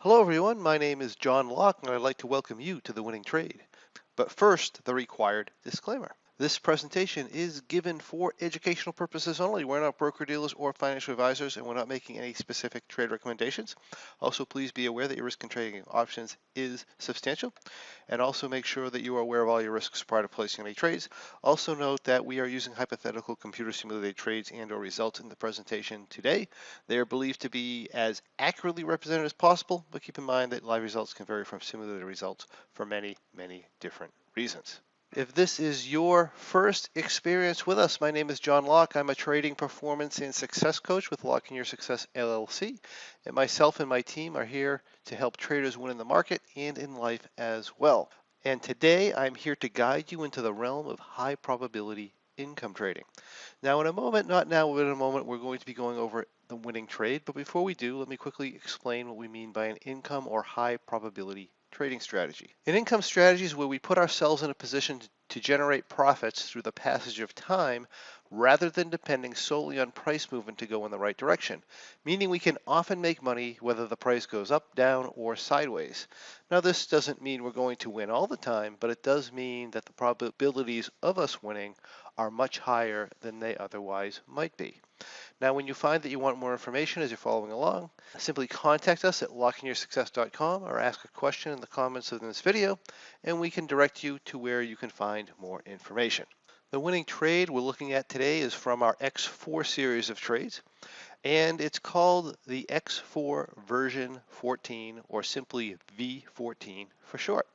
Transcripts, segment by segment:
Hello everyone, my name is John Locke and I'd like to welcome you to The Winning Trade. But first, the required disclaimer. This presentation is given for educational purposes only. We're not broker-dealers or financial advisors and we're not making any specific trade recommendations. Also, please be aware that your risk in trading options is substantial, and also make sure that you are aware of all your risks prior to placing any trades. Also note that we are using hypothetical computer simulated trades and or results in the presentation today. They are believed to be as accurately represented as possible, but keep in mind that live results can vary from simulated results for many, many different reasons. If this is your first experience with us, my name is John Locke. I'm a trading performance and success coach with Locke in Your Success LLC, and myself and my team are here to help traders win in the market and in life as well. And today I'm here to guide you into the realm of high probability income trading. Now in a moment, not now, but in a moment, we're going to be going over the winning trade. But before we do, let me quickly explain what we mean by an income or high probability trading strategy. An income strategy is where we put ourselves in a position to generate profits through the passage of time rather than depending solely on price movement to go in the right direction, meaning we can often make money whether the price goes up, down, or sideways. Now this doesn't mean we're going to win all the time, but it does mean that the probabilities of us winning are much higher than they otherwise might be. Now, when you find that you want more information as you're following along, simply contact us at lockingyoursuccess.com or ask a question in the comments of this video, and we can direct you to where you can find more information. The winning trade we're looking at today is from our X4 series of trades, and it's called the X4 version 14, or simply V14 for short.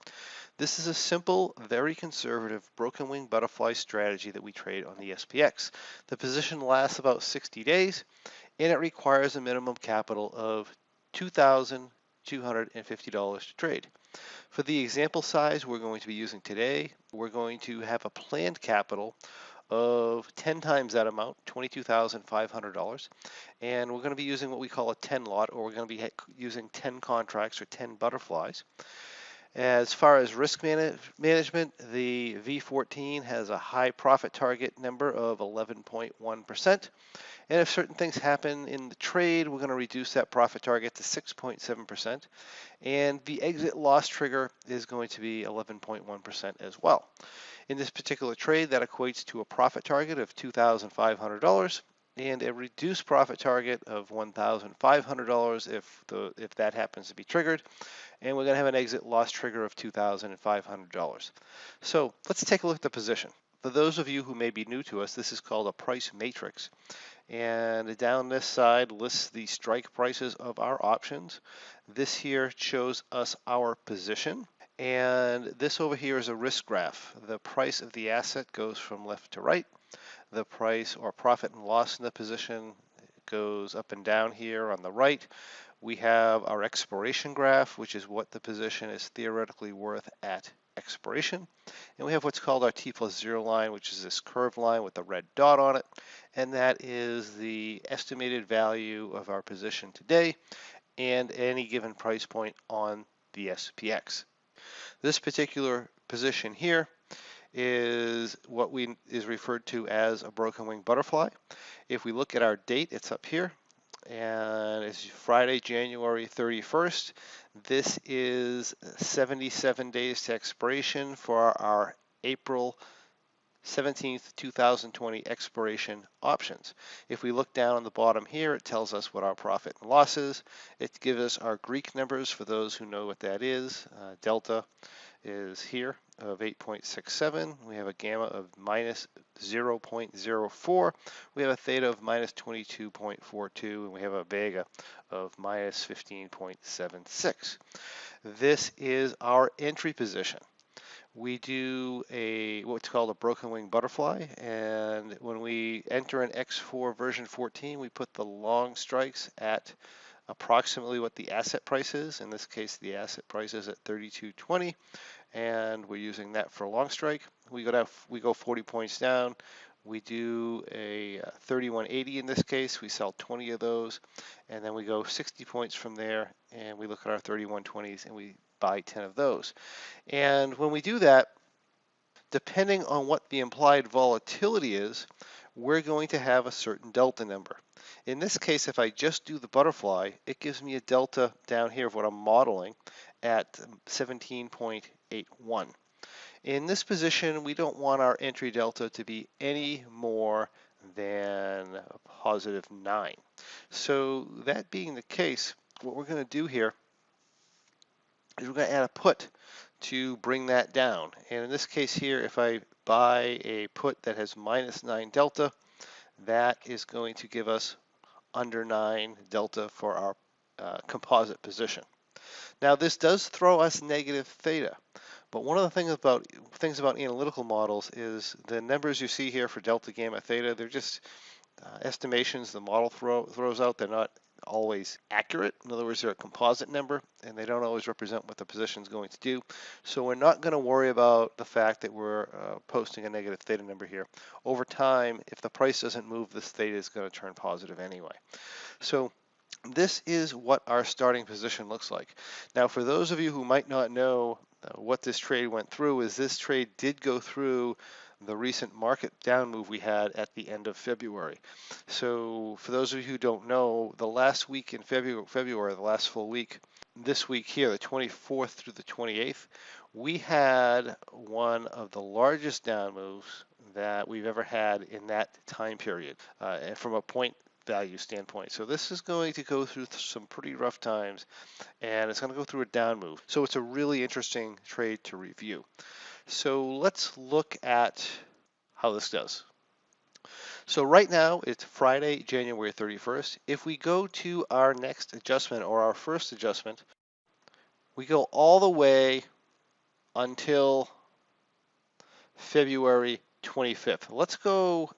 This is a simple, very conservative broken wing butterfly strategy that we trade on the SPX. The position lasts about 60 days and it requires a minimum capital of $2,250 to trade. For the example size we're going to be using today, we're going to have a planned capital of 10 times that amount, $22,500, and we're going to be using what we call a 10 lot, or we're going to be using 10 contracts or 10 butterflies. As far as risk management, the V14 has a high profit target number of 11.1%. And if certain things happen in the trade, we're going to reduce that profit target to 6.7%. And the exit loss trigger is going to be 11.1% as well. In this particular trade, that equates to a profit target of $2,500 and a reduced profit target of $1,500 if that happens to be triggered. And we're going to have an exit loss trigger of $2,500. So let's take a look at the position. For those of you who may be new to us, this is called a price matrix. And down this side lists the strike prices of our options. This here shows us our position. And this over here is a risk graph. The price of the asset goes from left to right. The price or profit and loss in the position goes up and down here on the right. We have our expiration graph, which is what the position is theoretically worth at expiration. And we have what's called our T+0 line, which is this curved line with the red dot on it. And that is the estimated value of our position today and any given price point on the SPX. This particular position here is what is referred to as a broken wing butterfly. If we look at our date, it's up here, and it's Friday, January 31st. This is 77 days to expiration for our April 17th, 2020 expiration options. If we look down on the bottom here, it tells us what our profit and loss is. It gives us our Greek numbers for those who know what that is. Delta is here of 8.67. We have a gamma of minus 0.04. We have a theta of minus 22.42, and we have a vega of minus 15.76. This is our entry position. We do what's called a broken wing butterfly, and when we enter an X4 version 14, we put the long strikes at approximately what the asset price is. In this case, the asset price is at 32.20, and we're using that for a long strike. We go 40 points down. We do a 31.80 in this case. We sell 20 of those, and then we go 60 points from there, and we look at our 31.20s and we buy 10 of those. And when we do that, depending on what the implied volatility is, we're going to have a certain delta number. In this case, if I just do the butterfly, it gives me a delta down here of what I'm modeling at 17.81. In this position, we don't want our entry delta to be any more than a positive 9. So that being the case, what we're going to do here is we're going to add a put to bring that down. And in this case here, if I buy a put that has minus 9 delta, that is going to give us under 9 delta for our composite position. Now this does throw us negative theta, but one of the things about analytical models is the numbers you see here for delta, gamma, theta, they're just estimations the model throws out. They're not always accurate. In other words, they're a composite number, and they don't always represent what the position is going to do. So we're not going to worry about the fact that we're posting a negative theta number here. Over time, if the price doesn't move, this theta is going to turn positive anyway. So this is what our starting position looks like. Now, for those of you who might not know what this trade went through, is this trade did go through the recent market down move we had at the end of February. So for those of you who don't know, the last week in February, the last full week, this week here, the 24th through the 28th, we had one of the largest down moves that we've ever had in that time period, and from a point value standpoint. So this is going to go through some pretty rough times, and it's going to go through a down move. So it's a really interesting trade to review. So let's look at how this does. So right now it's Friday, January 31st. If we go to our next adjustment or our first adjustment, we go all the way until February 25th. Let's go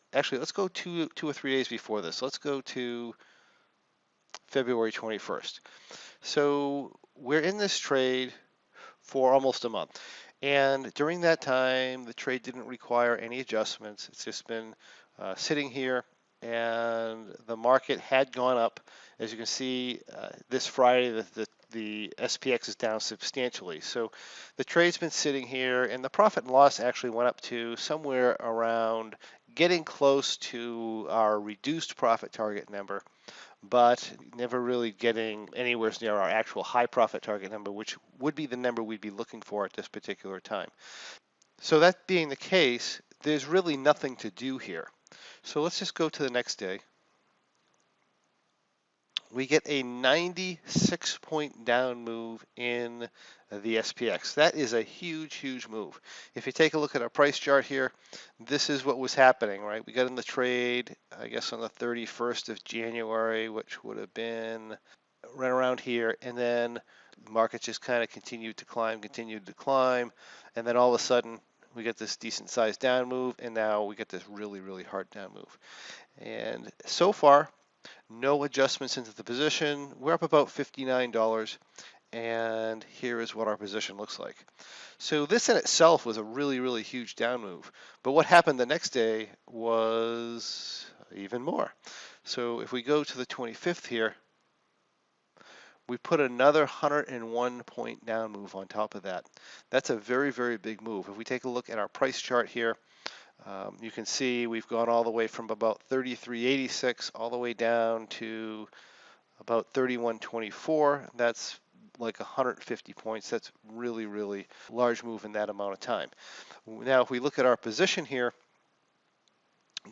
two or 3 days before this. Let's go to February 21st. So we're in this trade for almost a month. And during that time, the trade didn't require any adjustments. It's just been sitting here, and the market had gone up. As you can see, this Friday, the SPX is down substantially. So the trade's been sitting here, and the profit and loss actually went up to somewhere around getting close to our reduced profit target number, but never really getting anywhere near our actual high profit target number, which would be the number we'd be looking for at this particular time. So that being the case, there's really nothing to do here. So let's just go to the next day. We get a 96-point down move in the SPX. That is a huge, huge move. If you take a look at our price chart here, this is what was happening, right? We got in the trade, I guess, on the 31st of January, which would have been right around here, and then the market just kind of continued to climb, and then all of a sudden we get this decent sized down move, and now we get this really, really hard down move. And so far, no adjustments into the position. We're up about $59, and here is what our position looks like. So this in itself was a really, really huge down move. But what happened the next day was even more. So if we go to the 25th here, we put another 101 point down move on top of that. That's a very, very big move. If we take a look at our price chart here, you can see we've gone all the way from about 33.86 all the way down to about 31.24. That's like 150 points. That's really, really large move in that amount of time. Now, if we look at our position here,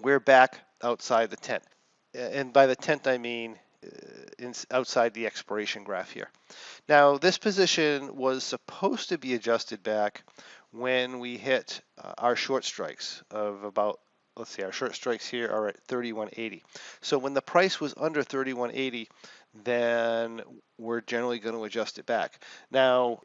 we're back outside the tent. And by the tent, I mean outside the expiration graph here. Now, this position was supposed to be adjusted back when we hit our short strikes of about, let's see, our short strikes here are at 31.80. So when the price was under 31.80, then we're generally going to adjust it back. Now,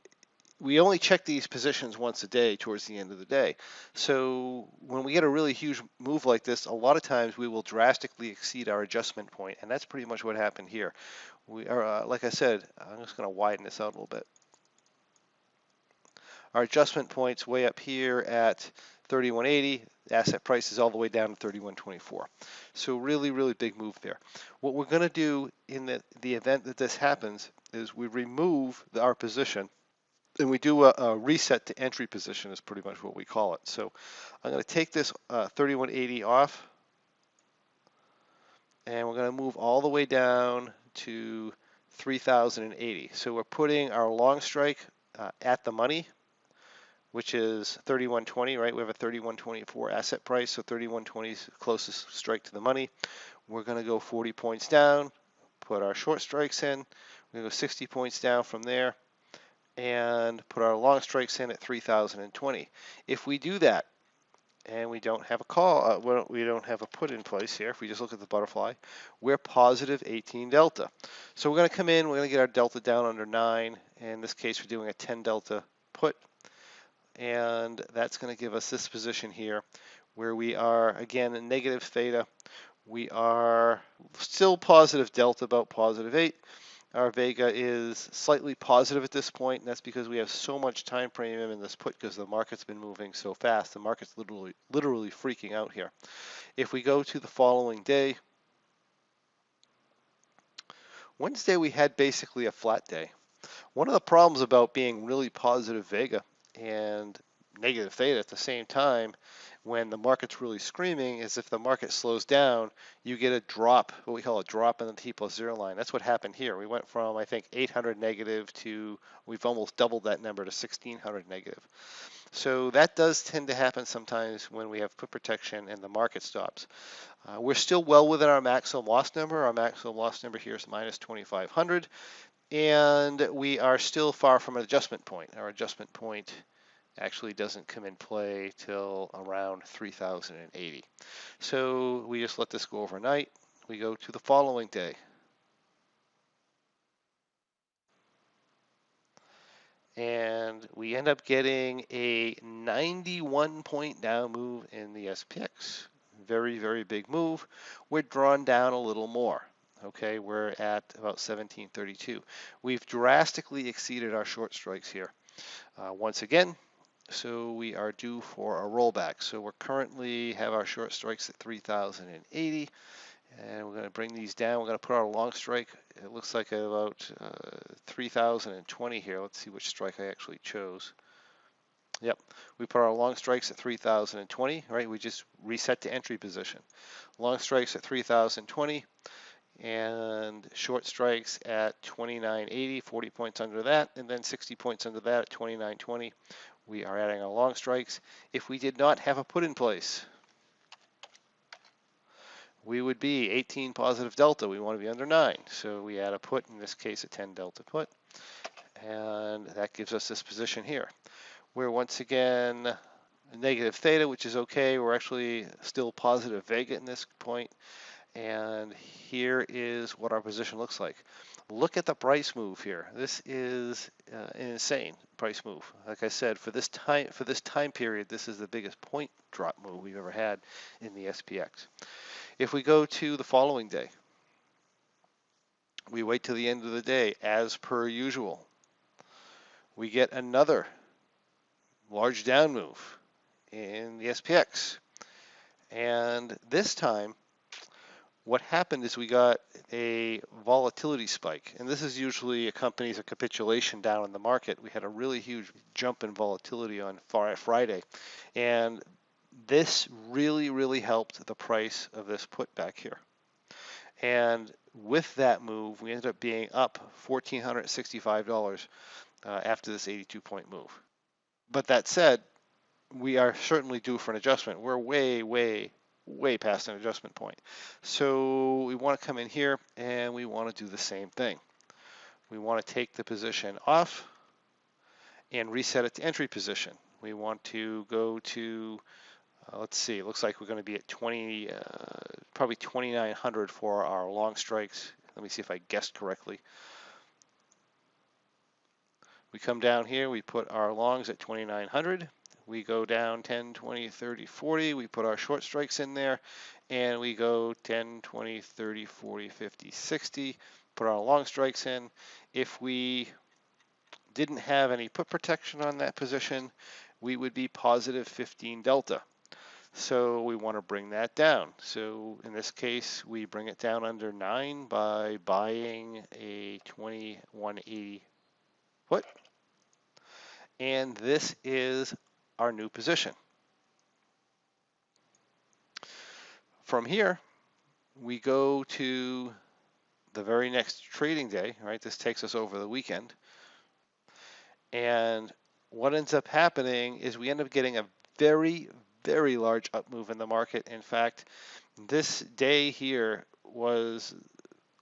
we only check these positions once a day towards the end of the day. So when we get a really huge move like this, a lot of times we will drastically exceed our adjustment point, and that's pretty much what happened here. We are, like I said, I'm just going to widen this out a little bit. Our adjustment point's way up here at 31.80. Asset price is all the way down to 31.24. So really, really big move there. What we're going to do in the event that this happens is we remove our position, and we do a reset to entry position is pretty much what we call it. So I'm going to take this 31.80 off, and we're going to move all the way down to 3,080. So we're putting our long strike at the money, which is 31.20, right? We have a 31.24 asset price, so 31.20 is the closest strike to the money. We're going to go 40 points down, put our short strikes in. We're going to go 60 points down from there and put our long strikes in at 3,020. If we do that and we don't have a call, we don't have a put in place here, if we just look at the butterfly, we're positive 18 delta. So we're going to come in, we're going to get our delta down under 9. In this case, we're doing a 10 delta put, and that's going to give us this position here where we are, again, in negative theta. We are still positive delta, about positive 8. Our vega is slightly positive at this point, and that's because we have so much time premium in this put because the market's been moving so fast. The market's literally freaking out here. If we go to the following day, Wednesday we had basically a flat day. One of the problems about being really positive vega and negative theta at the same time when the market's really screaming is if the market slows down, you get a drop, what we call a drop in the T plus 0 line. That's what happened here. We went from, I think, 800 negative to, we've almost doubled that number to 1600 negative. So that does tend to happen sometimes when we have put protection and the market stops. We're still well within our maximum loss number. Our maximum loss number here is minus 2,500. And we are still far from an adjustment point. Our adjustment point actually doesn't come in play till around 3,080. So we just let this go overnight. We go to the following day. And we end up getting a 91 point down move in the SPX. Very, very big move. We're drawn down a little more. Okay, we're at about 1732. We've drastically exceeded our short strikes here. Once again, so we are due for a rollback. So we're currently have our short strikes at 3,080, and we're going to bring these down. We're going to put our long strike. It looks like about 3,020 here. Let's see which strike I actually chose. Yep, we put our long strikes at 3,020, right? We just reset to entry position. Long strikes at 3,020 and short strikes at 29.80, 40 points under that, and then 60 points under that at 29.20. We are adding our long strikes. If we did not have a put in place, we would be 18 positive delta. We want to be under 9. So we add a put, in this case a 10 delta put, and that gives us this position here. We're once again negative theta, which is okay. We're actually still positive vega in this point. And here is what our position looks like. Look at the price move here. This is an insane price move. Like I said, for this time period, this is the biggest point drop move we've ever had in the SPX. If we go to the following day, we wait till the end of the day, as per usual. We get another large down move in the SPX. And this time, what happened is we got a volatility spike, and this is usually accompanies a capitulation down in the market. We had a really huge jump in volatility on Friday, and this really helped the price of this put back here. And with that move, we ended up being up $1,465 after this 82-point move. But that said, we are certainly due for an adjustment. We're way past an adjustment point. So we want to come in here and we want to do the same thing. We want to take the position off and reset it to entry position. We want to go to, let's see, it looks like we're going to be at probably 2,900 for our long strikes. Let me see if I guessed correctly. We come down here, we put our longs at 2,900. We go down 10, 20, 30, 40. We put our short strikes in there, and we go 10, 20, 30, 40, 50, 60. Put our long strikes in. If we didn't have any put protection on that position, we would be positive 15 delta. So we want to bring that down. So in this case, we bring it down under 9 by buying a 2180 put. And this is our new position. From here, we go to the very next trading day, right? This takes us over the weekend. And what ends up happening is we end up getting a very, very large up move in the market. In fact, this day here was,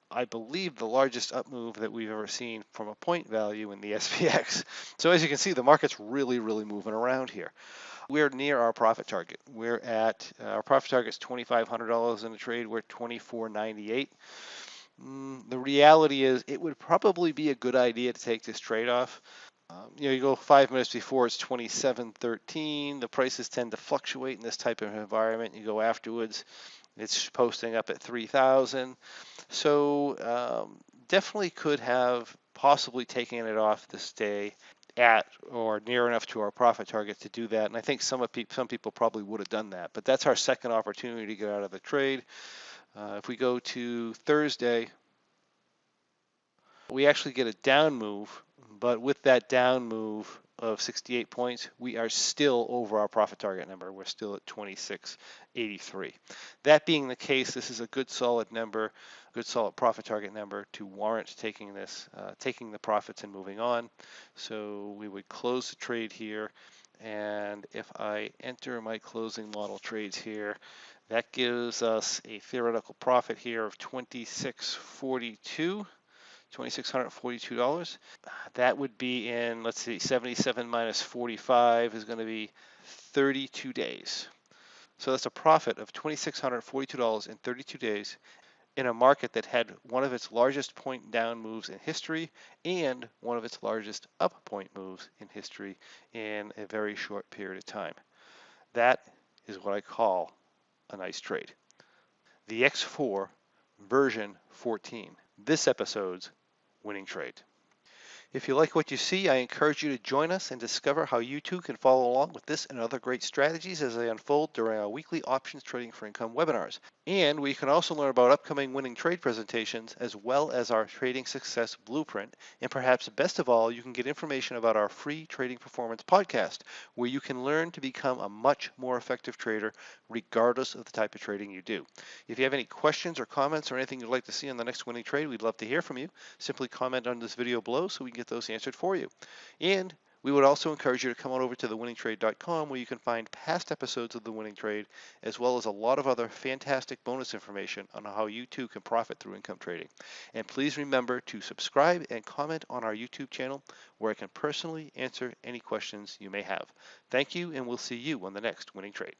I believe, the largest up move that we've ever seen from a point value in the SPX. So as you can see, the market's really, really moving around here. We're near our profit target. We're at our profit target is $2,500 in the trade. We're at $24.98. The reality is, it would probably be a good idea to take this trade off. You go 5 minutes before, it's 27.13. The prices tend to fluctuate in this type of environment. You go afterwards, it's posting up at 3,000. So definitely could have possibly taken it off this day at or near enough to our profit target to do that. And I think some people probably would have done that. But that's our second opportunity to get out of the trade. If we go to Thursday, we actually get a down move, but with that down move of 68 points, we are still over our profit target number. We're still at 26.83. That being the case, this is a good solid number, good solid profit target number to warrant taking this, taking the profits and moving on. So we would close the trade here, and if I enter my closing model trades here, that gives us a theoretical profit here of 26.42. $2,642. That would be in, let's see, 77 minus 45 is going to be 32 days. So that's a profit of $2,642 in 32 days in a market that had one of its largest point down moves in history and one of its largest up point moves in history in a very short period of time. That is what I call a nice trade. The X4 version 14. This episode's winning trade. If you like what you see, I encourage you to join us and discover how you too can follow along with this and other great strategies as they unfold during our weekly options trading for income webinars. And we can also learn about upcoming winning trade presentations as well as our trading success blueprint. And perhaps best of all, you can get information about our free trading performance podcast, where you can learn to become a much more effective trader regardless of the type of trading you do. If you have any questions or comments or anything you'd like to see on the next winning trade, we'd love to hear from you. Simply comment on this video below so we can get those answered for you. And we would also encourage you to come on over to thewinningtrade.com, where you can find past episodes of The Winning Trade, as well as a lot of other fantastic bonus information on how you too can profit through income trading. And please remember to subscribe and comment on our YouTube channel, where I can personally answer any questions you may have. Thank you, and we'll see you on the next Winning Trade.